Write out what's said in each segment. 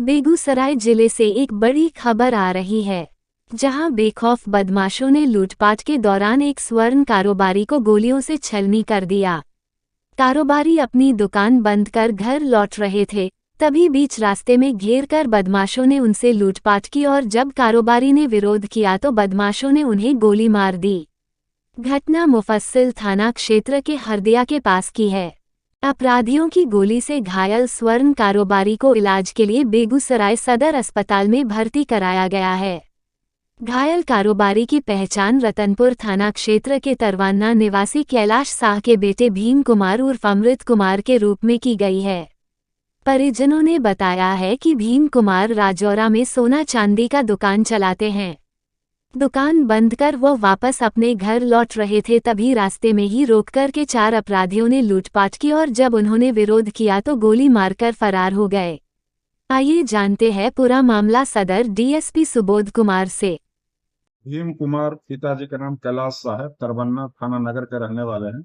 बेगूसराय जिले से एक बड़ी खबर आ रही है, जहां बेखौफ बदमाशों ने लूटपाट के दौरान एक स्वर्ण कारोबारी को गोलियों से छलनी कर दिया। कारोबारी अपनी दुकान बंद कर घर लौट रहे थे, तभी बीच रास्ते में घेर कर बदमाशों ने उनसे लूटपाट की और जब कारोबारी ने विरोध किया तो बदमाशों ने उन्हें गोली मार दी। घटना मुफस्सिल थाना क्षेत्र के हरदिया के पास की है। अपराधियों की गोली से घायल स्वर्ण कारोबारी को इलाज के लिए बेगूसराय सदर अस्पताल में भर्ती कराया गया है। घायल कारोबारी की पहचान रतनपुर थाना क्षेत्र के तरवाना निवासी कैलाश शाह के बेटे भीम कुमार उर्फ अमृत कुमार के रूप में की गई है। परिजनों ने बताया है कि भीम कुमार राजौरा में सोना चांदी का दुकान चलाते हैं। दुकान बंद कर वो वापस अपने घर लौट रहे थे, तभी रास्ते में ही रोककर के 4 अपराधियों ने लूटपाट की और जब उन्होंने विरोध किया तो गोली मारकर फरार हो गए। आइए जानते हैं पूरा मामला सदर डीएसपी सुबोध कुमार से। भीम कुमार पिताजी का नाम कैलाश शाह है, तरबन्ना थाना नगर के रहने वाले हैं।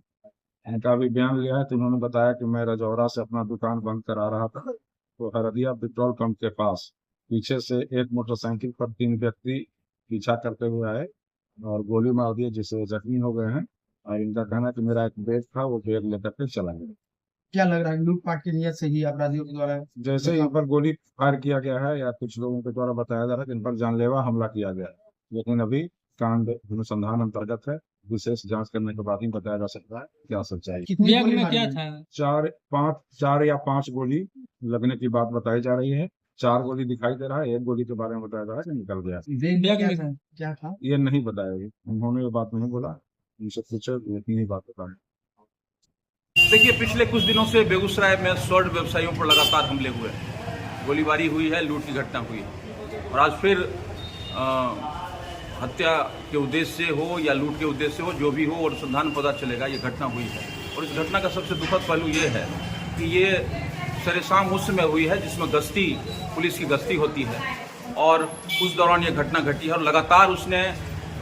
उनका भी बयान लिया है तो उन्होंने बताया कि मैं रजौरा से अपना दुकान बंद करा रहा था तो हरदिया पेट्रोल पंप के पास पीछे से एक मोटरसाइकिल पर 3 व्यक्ति पीछा करते हुए आए और गोली मार दी, जिससे जख्मी हो गए हैं। और इनका कहना है कि मेरा एक बैग था, वो बैग लेकर के चला गया। क्या लग रहा है लूटपाट की नियत से ही अपराधियों के द्वारा जैसे इन पर गोली फायर किया गया है या कुछ लोगों के द्वारा बताया जा रहा है कि इन पर जानलेवा हमला किया गया है, लेकिन अभी कांड अनुसंधान अंतर्गत है। विशेष जांच करने के बाद ही बताया जा सकता है क्या सच्चाई। कितनी बैग गोली में मारी क्या गई? था? 4 या 5 गोली लगने की बात बताई जा रही है। 4 गोली दिखाई दे रहा है, 1 गोली के बारे में बताया जा रहा है कि निकल गया। बैग बैग में में क्या था? ये नहीं बताया, उन्होंने ये बात नहीं बोला, उनसे पूछे इतनी ही बात बताई। देखिए, पिछले कुछ दिनों से बेगूसराय में स्वर्ण व्यवसायियों पर लगातार हमले हुए हैं, गोलीबारी हुई है, लूट की घटना हुई है और आज फिर हत्या के उद्देश्य से हो या लूट के उद्देश्य से हो, जो भी हो और अनुसंधान पता चलेगा ये घटना हुई है। और इस घटना का सबसे दुखद पहलू ये है कि ये सरेशाम उस समय हुई है जिसमें गश्ती, पुलिस की गश्ती होती है और उस दौरान ये घटना घटी है। और लगातार उसने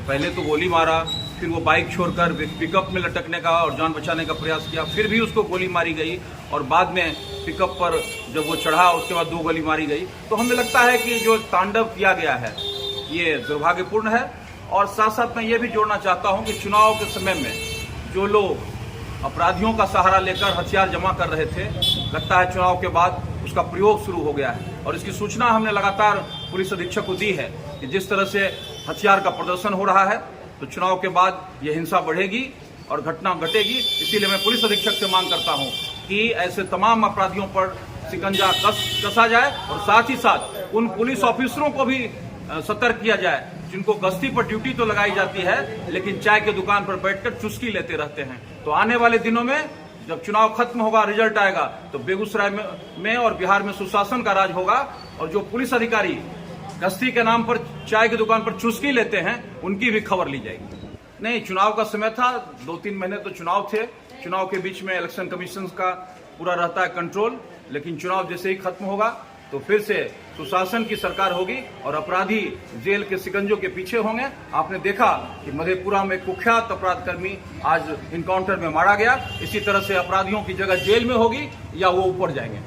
पहले तो गोली मारा, फिर वो बाइक छोड़कर पिकअप में लटकने का और जान बचाने का प्रयास किया, फिर भी उसको गोली मारी गई और बाद में पिकअप पर जब वो चढ़ा उसके बाद 2 गोली मारी गई। तो हमें लगता है कि जो तांडव किया गया है ये दुर्भाग्यपूर्ण है। और साथ साथ मैं ये भी जोड़ना चाहता हूँ कि चुनाव के समय में जो लोग अपराधियों का सहारा लेकर हथियार जमा कर रहे थे, लगता है चुनाव के बाद उसका प्रयोग शुरू हो गया है। और इसकी सूचना हमने लगातार पुलिस अधीक्षक को दी है कि जिस तरह से हथियार का प्रदर्शन हो रहा है तो चुनाव के बाद ये हिंसा बढ़ेगी और घटना घटेगी। इसीलिए मैं पुलिस अधीक्षक से मांग करता हूँ कि ऐसे तमाम अपराधियों पर शिकंजा कसा जाए और साथ ही साथ उन पुलिस ऑफिसरों को भी सतर्क किया जाए जिनको गश्ती पर ड्यूटी तो लगाई जाती है लेकिन चाय की दुकान पर बैठकर चुस्की लेते रहते हैं। तो आने वाले दिनों में जब चुनाव खत्म होगा, रिजल्ट आएगा, तो बेगूसराय में और बिहार में सुशासन का राज होगा और जो पुलिस अधिकारी गश्ती के नाम पर चाय की दुकान पर चुस्की लेते हैं उनकी भी खबर ली जाएगी। नहीं, चुनाव का समय था, 2-3 महीने तो चुनाव थे। चुनाव के बीच में इलेक्शन कमीशन का पूरा रहता है कंट्रोल, लेकिन चुनाव जैसे ही खत्म होगा तो फिर से सुशासन की सरकार होगी और अपराधी जेल के शिकंजों के पीछे होंगे। आपने देखा कि मधेपुरा में कुख्यात अपराधकर्मी आज इनकाउंटर में मारा गया। इसी तरह से अपराधियों की जगह जेल में होगी या वो ऊपर जाएंगे।